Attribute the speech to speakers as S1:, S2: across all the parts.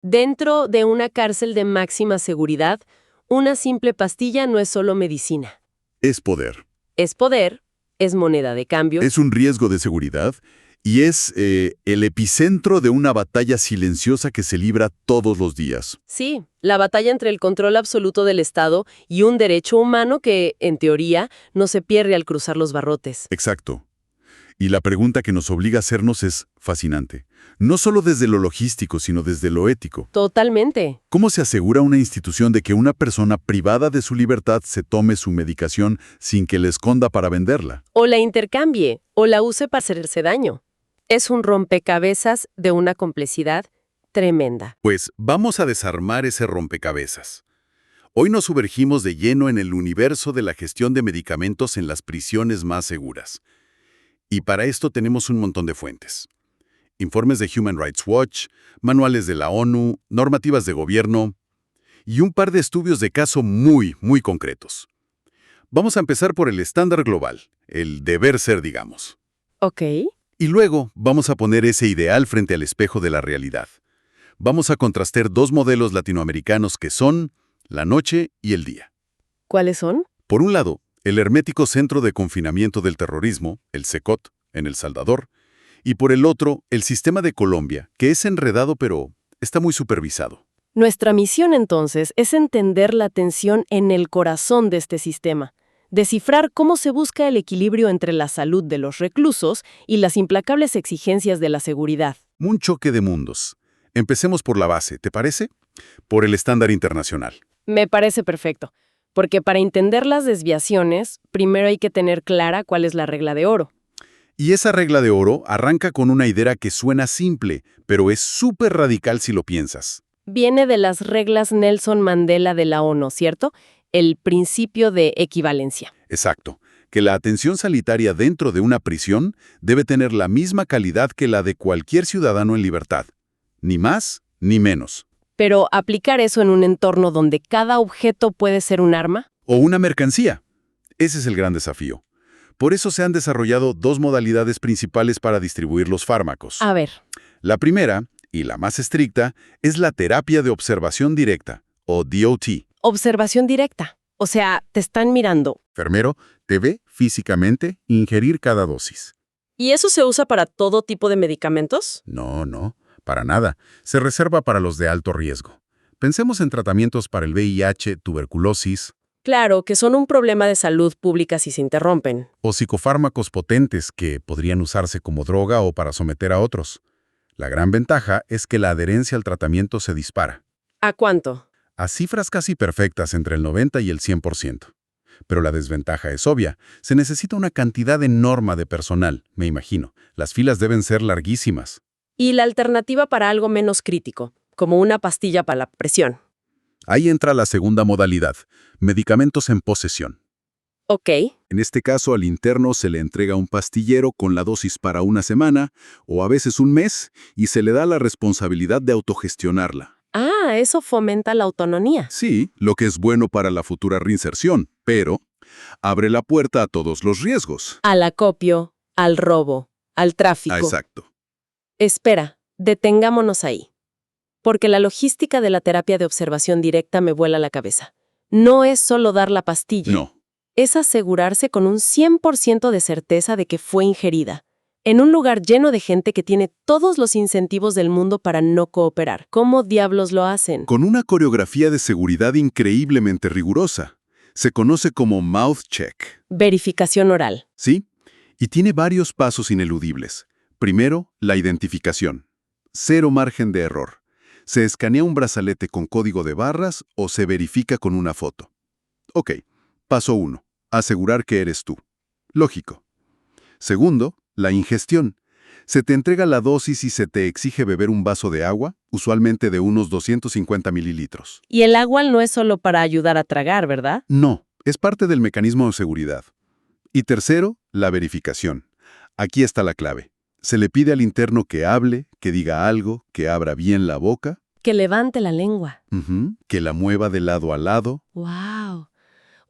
S1: Dentro de una cárcel de máxima seguridad, una simple pastilla no es solo medicina.
S2: Es poder.
S1: Es poder, es moneda de cambio.
S2: Es un riesgo de seguridad y es el epicentro de una batalla silenciosa que se libra todos los días.
S1: Sí, la batalla entre el control absoluto del Estado y un derecho humano que, en teoría, no se pierde al cruzar los barrotes.
S2: Exacto. Y la pregunta que nos obliga a hacernos es fascinante. No solo desde lo logístico, sino desde lo ético.
S1: Totalmente.
S2: ¿Cómo se asegura una institución de que una persona privada de su libertad se tome su medicación sin que la esconda para venderla?
S1: O la intercambie, o la use para hacerse daño. Es un rompecabezas de una complejidad tremenda.
S2: Pues vamos a desarmar ese rompecabezas. Hoy nos sumergimos de lleno en el universo de la gestión de medicamentos en las prisiones más seguras. Y para esto tenemos un montón de fuentes. Informes de Human Rights Watch, manuales de la ONU, normativas de gobierno y un par de estudios de caso muy concretos. Vamos a empezar por el estándar global, el deber ser, digamos.
S1: Ok.
S2: Y luego vamos a poner ese ideal frente al espejo de la realidad. Vamos a contrastar dos modelos latinoamericanos que son la noche y el día.
S1: ¿Cuáles son?
S2: Por un lado, el hermético Centro de Confinamiento del Terrorismo, el CECOT, en El Salvador, y por el otro, el sistema de Colombia, que es enredado pero está muy supervisado.
S1: Nuestra misión, entonces, es entender la tensión en el corazón de este sistema, descifrar cómo se busca el equilibrio entre la salud de los reclusos y las implacables exigencias de la seguridad.
S2: Un choque de mundos. Empecemos por la base, ¿te parece? Por el estándar internacional.
S1: Me parece perfecto, porque para entender las desviaciones, primero hay que tener clara cuál es la regla de oro.
S2: Y esa regla de oro arranca con una idea que suena simple, pero es súper radical si lo piensas.
S1: Viene de las reglas Nelson Mandela de la ONU, ¿cierto? El principio de equivalencia.
S2: Exacto, que la atención sanitaria dentro de una prisión debe tener la misma calidad que la de cualquier ciudadano en libertad. Ni más ni menos.
S1: Pero aplicar eso en un entorno donde cada objeto puede ser un arma.
S2: O una mercancía. Ese es el gran desafío. Por eso se han desarrollado dos modalidades principales para distribuir los fármacos.
S1: A ver.
S2: La primera, y la más estricta, es la terapia de observación directa, o DOT.
S1: Observación directa. O sea, te están mirando.
S2: Enfermero te ve físicamente ingerir cada dosis.
S1: ¿Y eso se usa para todo tipo de medicamentos?
S2: No, para nada. Se reserva para los de alto riesgo. Pensemos en tratamientos para el VIH, tuberculosis,
S1: Claro, que son un problema de salud pública si se interrumpen.
S2: o psicofármacos potentes que podrían usarse como droga o para someter a otros. La gran ventaja es que la adherencia al tratamiento se dispara,
S1: ¿A cuánto?
S2: a cifras casi perfectas entre el 90 y el 100%. Pero la desventaja es obvia. Se necesita una cantidad enorme de personal, me imagino. Las filas deben ser larguísimas.
S1: Y la alternativa para algo menos crítico, como una pastilla para la presión.
S2: Ahí entra la segunda modalidad, medicamentos en posesión.
S1: Ok.
S2: En este caso, al interno se le entrega un pastillero con la dosis para una semana o a veces un mes y se le da la responsabilidad de autogestionarla.
S1: Ah, eso fomenta la autonomía.
S2: Sí, lo que es bueno para la futura reinserción, pero abre la puerta a todos los riesgos.
S1: Al acopio, al robo, al tráfico.
S2: Exacto.
S1: Espera, detengámonos ahí. Porque la logística de la terapia de observación directa me vuela la cabeza. No es solo dar la pastilla.
S2: No.
S1: Es asegurarse con un 100% de certeza de que fue ingerida, en un lugar lleno de gente que tiene todos los incentivos del mundo para no cooperar. ¿Cómo diablos lo hacen?
S2: Con una coreografía de seguridad increíblemente rigurosa. Se conoce como mouth check.
S1: Verificación oral.
S2: ¿Sí? Y tiene varios pasos ineludibles. Primero, la identificación. Cero margen de error. ¿Se escanea un brazalete con código de barras o se verifica con una foto? Ok. Paso 1. Asegurar que eres tú. Lógico. Segundo, la ingestión. Se te entrega la dosis y se te exige beber un vaso de agua, usualmente de unos 250 mililitros.
S1: Y el agua no es solo para ayudar a tragar, ¿verdad?
S2: No, es parte del mecanismo de seguridad. Y tercero, la verificación. Aquí está la clave. Se le pide al interno que hable, que diga algo, que abra bien la boca,
S1: Que levante la lengua.
S2: que la mueva de lado a lado.
S1: ¡Wow!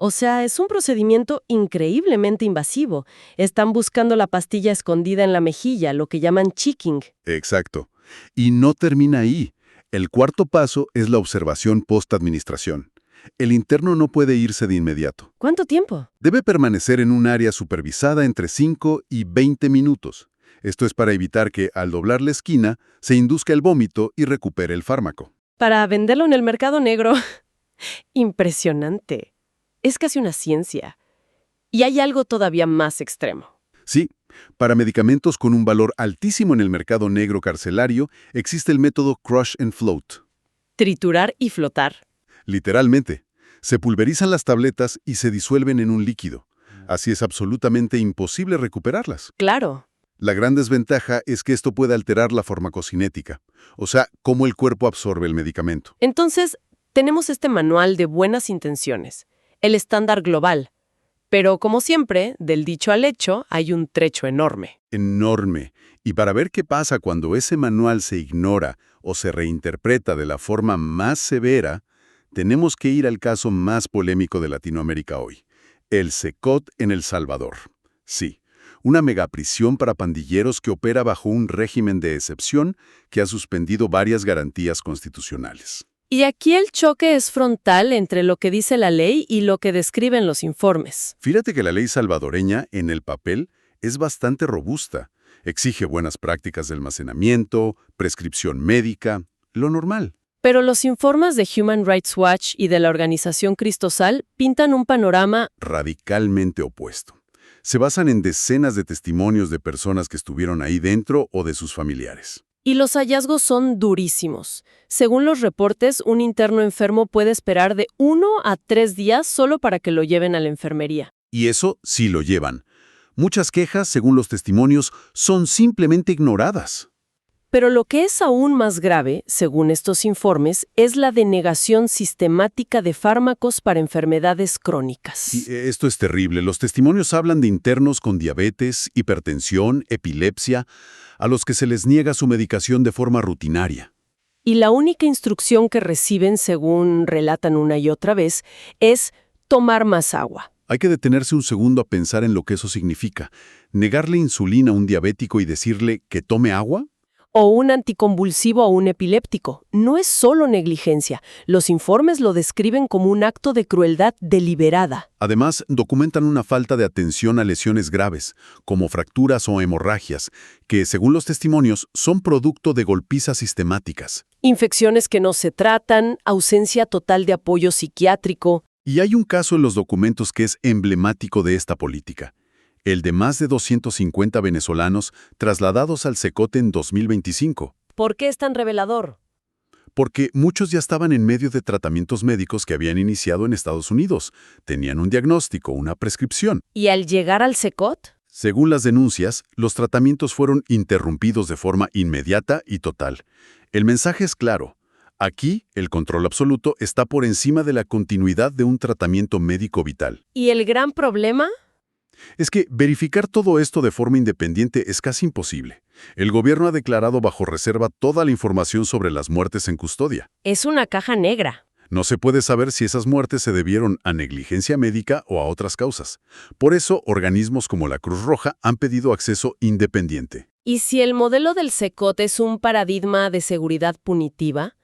S1: O sea, es un procedimiento increíblemente invasivo. Están buscando la pastilla escondida en la mejilla, lo que llaman cheeking.
S2: Exacto. Y no termina ahí. El cuarto paso es la observación post-administración. El interno no puede irse de inmediato.
S1: ¿Cuánto tiempo?
S2: Debe permanecer en un área supervisada entre 5 y 20 minutos. Esto es para evitar que, al doblar la esquina, se induzca el vómito y recupere el fármaco.
S1: Para venderlo en el mercado negro. Impresionante. Es casi una ciencia. Y hay algo todavía más extremo.
S2: Sí, para medicamentos con un valor altísimo en el mercado negro carcelario, existe el método crush and float.
S1: Triturar y flotar.
S2: Literalmente, se pulverizan las tabletas y se disuelven en un líquido. Así es absolutamente imposible recuperarlas.
S1: Claro.
S2: La gran desventaja es que esto puede alterar la farmacocinética, o sea, cómo el cuerpo absorbe el medicamento.
S1: Entonces, tenemos este manual de buenas intenciones, el estándar global. Pero, como siempre, del dicho al hecho hay un trecho enorme.
S2: Enorme. Y para ver qué pasa cuando ese manual se ignora o se reinterpreta de la forma más severa, tenemos que ir al caso más polémico de Latinoamérica hoy, el CECOT en El Salvador. Sí, una megaprisión para pandilleros que opera bajo un régimen de excepción que ha suspendido varias garantías constitucionales.
S1: Y aquí el choque es frontal entre lo que dice la ley y lo que describen los informes.
S2: Fíjate que la ley salvadoreña, en el papel, es bastante robusta. Exige buenas prácticas de almacenamiento, prescripción médica, lo normal.
S1: Pero los informes de Human Rights Watch y de la organización Cristosal pintan un panorama
S2: Radicalmente opuesto. Se basan en decenas de testimonios de personas que estuvieron ahí dentro o de sus familiares.
S1: y los hallazgos son durísimos. Según los reportes, un interno enfermo puede esperar de 1 a 3 días solo para que lo lleven a la enfermería.
S2: Y eso sí lo llevan. Muchas quejas, según los testimonios, son simplemente ignoradas.
S1: Pero lo que es aún más grave, según estos informes, es la denegación sistemática de fármacos para enfermedades crónicas.
S2: Y esto es terrible. Los testimonios hablan de internos con diabetes, hipertensión, epilepsia, a los que se les niega su medicación de forma rutinaria.
S1: Y la única instrucción que reciben, según relatan una y otra vez, es tomar más agua.
S2: Hay que detenerse un segundo a pensar en lo que eso significa. ¿Negarle insulina a un diabético y decirle que tome agua?
S1: O un anticonvulsivo a un epiléptico. No es solo negligencia. Los informes lo describen como un acto de crueldad deliberada.
S2: Además, documentan una falta de atención a lesiones graves, como fracturas o hemorragias, que, según los testimonios, son producto de golpizas sistemáticas.
S1: Infecciones que no se tratan, ausencia total de apoyo psiquiátrico.
S2: Y hay un caso en los documentos que es emblemático de esta política. El de más de 250 venezolanos trasladados al CECOT en 2025.
S1: ¿Por qué es tan revelador?
S2: Porque muchos ya estaban en medio de tratamientos médicos que habían iniciado en Estados Unidos. Tenían un diagnóstico, una prescripción.
S1: ¿Y al llegar al CECOT?
S2: Según las denuncias, los tratamientos fueron interrumpidos de forma inmediata y total. El mensaje es claro. Aquí, el control absoluto está por encima de la continuidad de un tratamiento médico vital.
S1: ¿Y el gran problema?
S2: Es que verificar todo esto de forma independiente es casi imposible. El gobierno ha declarado bajo reserva toda la información sobre las muertes en custodia.
S1: Es una caja negra.
S2: No se puede saber si esas muertes se debieron a negligencia médica o a otras causas. Por eso, organismos como la Cruz Roja han pedido acceso independiente.
S1: ¿Y si el modelo del CECOT es un paradigma de seguridad punitiva?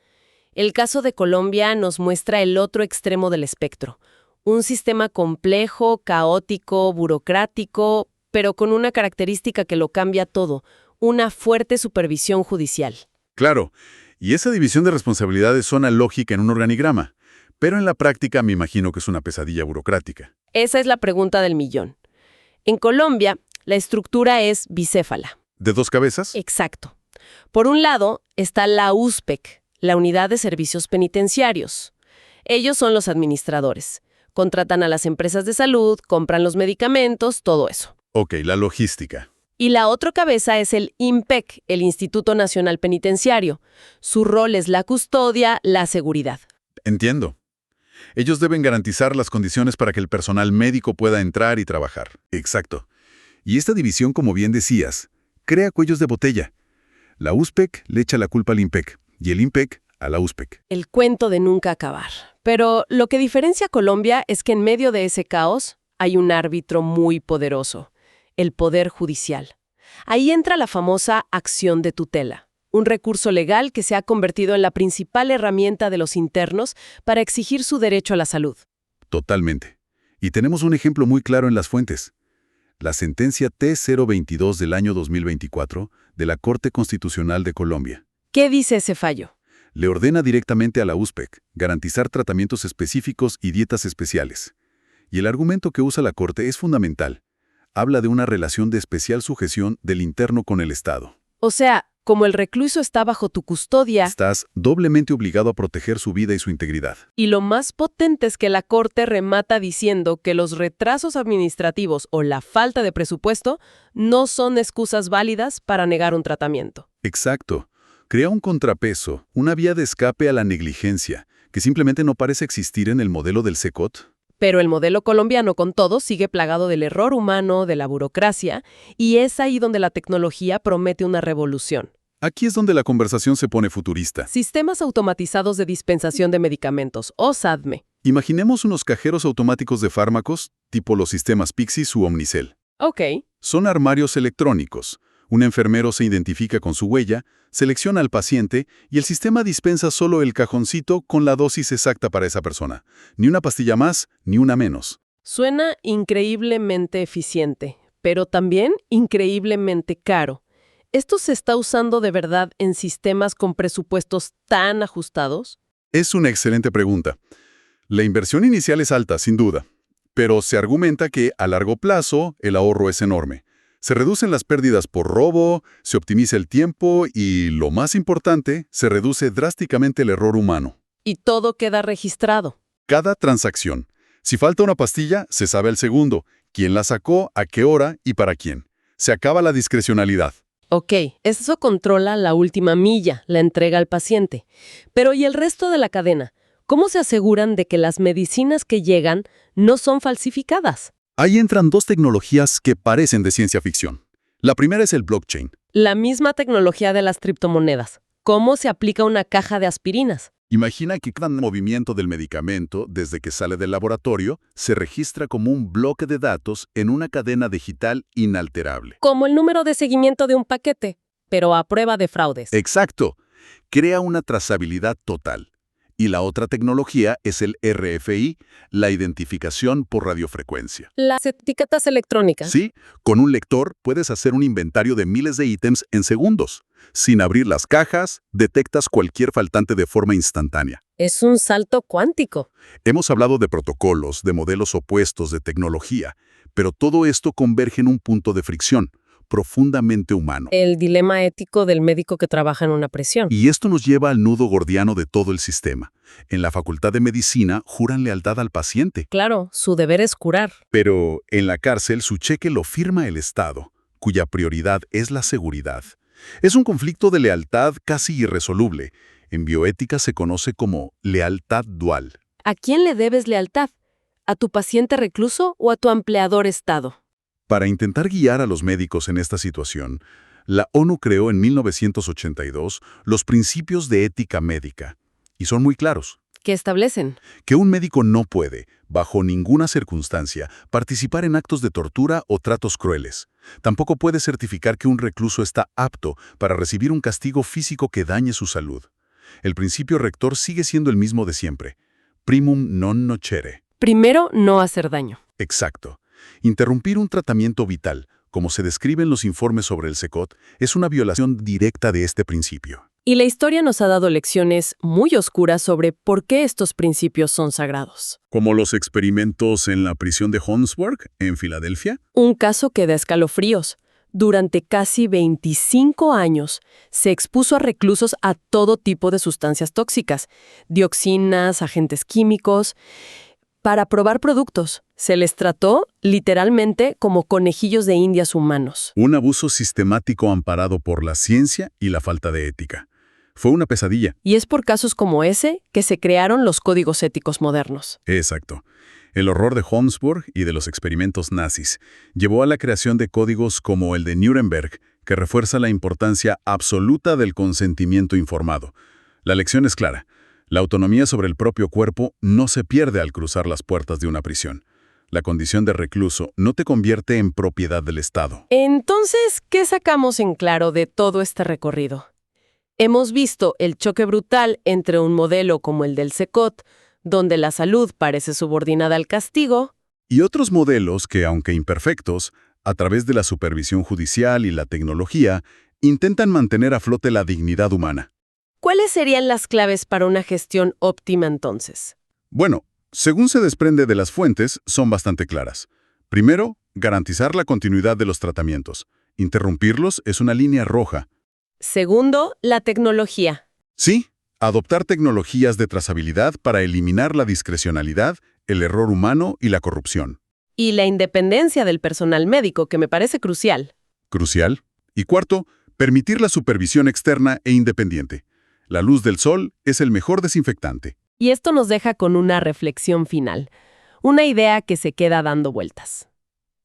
S1: El caso de Colombia nos muestra el otro extremo del espectro. Un sistema complejo, caótico, burocrático, pero con una característica que lo cambia todo, una fuerte supervisión judicial.
S2: Claro, y esa división de responsabilidades suena lógica en un organigrama, pero en la práctica me imagino que es una pesadilla burocrática.
S1: Esa es la pregunta del millón. En Colombia, la estructura es bicéfala.
S2: ¿De dos cabezas?
S1: Exacto. Por un lado está la USPEC, la Unidad de Servicios Penitenciarios. Ellos son los administradores. Contratan a las empresas de salud, compran los medicamentos, todo eso.
S2: Ok, la logística.
S1: Y la otra cabeza es el INPEC, el Instituto Nacional Penitenciario. Su rol es la custodia, la seguridad.
S2: Entiendo. Ellos deben garantizar las condiciones para que el personal médico pueda entrar y trabajar. Exacto. Y esta división, como bien decías, crea cuellos de botella. La USPEC le echa la culpa al INPEC y el INPEC a la USPEC.
S1: El cuento de nunca acabar. Pero lo que diferencia a Colombia es que en medio de ese caos hay un árbitro muy poderoso, el Poder Judicial. Ahí entra la famosa acción de tutela, un recurso legal que se ha convertido en la principal herramienta de los internos para exigir su derecho a la salud.
S2: Totalmente. Y tenemos un ejemplo muy claro en las fuentes. La sentencia T-022 del año 2024 de la Corte Constitucional de Colombia.
S1: ¿Qué dice ese fallo?
S2: Le ordena directamente a la USPEC garantizar tratamientos específicos y dietas especiales. Y el argumento que usa la Corte es fundamental. Habla de una relación de especial sujeción del interno con el Estado.
S1: O sea, como el recluso está bajo tu custodia,
S2: Estás doblemente obligado a proteger su vida y su integridad.
S1: y lo más potente es que la Corte remata diciendo que los retrasos administrativos o la falta de presupuesto no son excusas válidas para negar un tratamiento.
S2: Exacto. Crea un contrapeso, una vía de escape a la negligencia, que simplemente no parece existir en el modelo del SECOT.
S1: Pero el modelo colombiano, con todo, sigue plagado del error humano, de la burocracia, y es ahí donde la tecnología promete una revolución.
S2: Aquí es donde la conversación se pone futurista.
S1: Sistemas automatizados de dispensación de medicamentos, o SADME.
S2: Imaginemos unos cajeros automáticos de fármacos, tipo los sistemas Pyxis u Omnicell.
S1: Ok.
S2: Son armarios electrónicos. Un enfermero se identifica con su huella, selecciona al paciente y el sistema dispensa solo el cajoncito con la dosis exacta para esa persona. Ni una pastilla más, ni una menos.
S1: Suena increíblemente eficiente, pero también increíblemente caro. ¿Esto se está usando de verdad en sistemas con presupuestos tan ajustados?
S2: Es una excelente pregunta. La inversión inicial es alta, sin duda, pero se argumenta que a largo plazo el ahorro es enorme. Se reducen las pérdidas por robo, se optimiza el tiempo y, lo más importante, se reduce drásticamente el error humano.
S1: Y todo queda registrado.
S2: Cada transacción. Si falta una pastilla, se sabe al segundo, quién la sacó, a qué hora y para quién. Se acaba la discrecionalidad.
S1: Ok, eso controla la última milla, la entrega al paciente. Pero ¿y el resto de la cadena? ¿Cómo se aseguran de que las medicinas que llegan no son falsificadas?
S2: Ahí entran dos tecnologías que parecen de ciencia ficción. La primera es el blockchain.
S1: La misma tecnología de las criptomonedas. ¿Cómo se aplica una caja de aspirinas?
S2: Imagina que cada movimiento del medicamento, desde que sale del laboratorio, se registra como un bloque de datos en una cadena digital inalterable.
S1: Como el número de seguimiento de un paquete, pero a prueba de fraudes.
S2: Exacto. Crea una trazabilidad total. Y la otra tecnología es el RFI, la identificación por radiofrecuencia.
S1: Las etiquetas electrónicas.
S2: Sí, con un lector puedes hacer un inventario de miles de ítems en segundos. Sin abrir las cajas, detectas cualquier faltante de forma instantánea.
S1: Es un salto cuántico.
S2: Hemos hablado de protocolos, de modelos opuestos, de tecnología, pero todo esto converge en un punto de fricción, profundamente humano.
S1: El dilema ético del médico que trabaja en una prisión.
S2: Y esto nos lleva al nudo gordiano de todo el sistema. En la Facultad de Medicina juran lealtad al paciente.
S1: Claro, su deber es curar.
S2: Pero en la cárcel su cheque lo firma el Estado, cuya prioridad es la seguridad. Es un conflicto de lealtad casi irresoluble. En bioética se conoce como lealtad dual.
S1: ¿A quién le debes lealtad? ¿A tu paciente recluso o a tu empleador Estado?
S2: Para intentar guiar a los médicos en esta situación, la ONU creó en 1982 los principios de ética médica, y son muy claros.
S1: ¿Qué establecen?
S2: Que un médico no puede, bajo ninguna circunstancia, participar en actos de tortura o tratos crueles. Tampoco puede certificar que un recluso está apto para recibir un castigo físico que dañe su salud. El principio rector sigue siendo el mismo de siempre. Primum non nocere.
S1: Primero, no hacer daño.
S2: Exacto. Interrumpir un tratamiento vital, como se describe en los informes sobre el SECOT, es una violación directa de este principio.
S1: Y la historia nos ha dado lecciones muy oscuras sobre por qué estos principios son sagrados.
S2: Como los experimentos en la prisión de Holmesburg, en Filadelfia.
S1: Un caso que da escalofríos. Durante casi 25 años se expuso a reclusos a todo tipo de sustancias tóxicas, dioxinas, agentes químicos, para probar productos. Se les trató, literalmente, como conejillos de indias humanos.
S2: Un abuso sistemático amparado por la ciencia y la falta de ética. Fue una pesadilla.
S1: Y es por casos como ese que se crearon los códigos éticos modernos.
S2: Exacto. El horror de Holmesburg y de los experimentos nazis llevó a la creación de códigos como el de Nuremberg, que refuerza la importancia absoluta del consentimiento informado. La lección es clara. La autonomía sobre el propio cuerpo no se pierde al cruzar las puertas de una prisión. La condición de recluso no te convierte en propiedad del Estado.
S1: Entonces, ¿qué sacamos en claro de todo este recorrido? Hemos visto el choque brutal entre un modelo como el del CECOT, donde la salud parece subordinada al castigo,
S2: Y otros modelos que, aunque imperfectos, a través de la supervisión judicial y la tecnología, intentan mantener a flote la dignidad humana.
S1: ¿cuáles serían las claves para una gestión óptima entonces?
S2: Bueno, según se desprende de las fuentes, son bastante claras. Primero, garantizar la continuidad de los tratamientos. Interrumpirlos es una línea roja.
S1: Segundo, la tecnología.
S2: Sí, adoptar tecnologías de trazabilidad para eliminar la discrecionalidad, el error humano y la corrupción.
S1: Y la independencia del personal médico, que me parece crucial.
S2: Crucial. Y cuarto, permitir la supervisión externa e independiente. La luz del sol es el mejor desinfectante.
S1: Y esto nos deja con una reflexión final, una idea que se queda dando vueltas.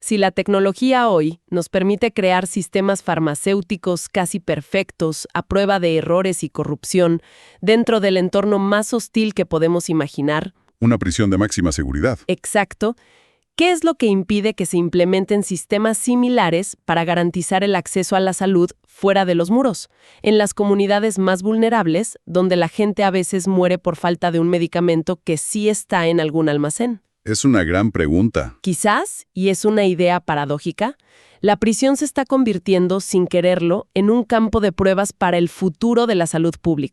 S1: Si la tecnología hoy nos permite crear sistemas farmacéuticos casi perfectos, a prueba de errores y corrupción, dentro del entorno más hostil que podemos imaginar,
S2: Una prisión de máxima seguridad.
S1: exacto, ¿qué es lo que impide que se implementen sistemas similares para garantizar el acceso a la salud fuera de los muros, en las comunidades más vulnerables, donde la gente a veces muere por falta de un medicamento que sí está en algún almacén?
S2: Es una gran pregunta.
S1: Quizás, y es una idea paradójica, la prisión se está convirtiendo, sin quererlo, en un campo de pruebas para el futuro de la salud pública.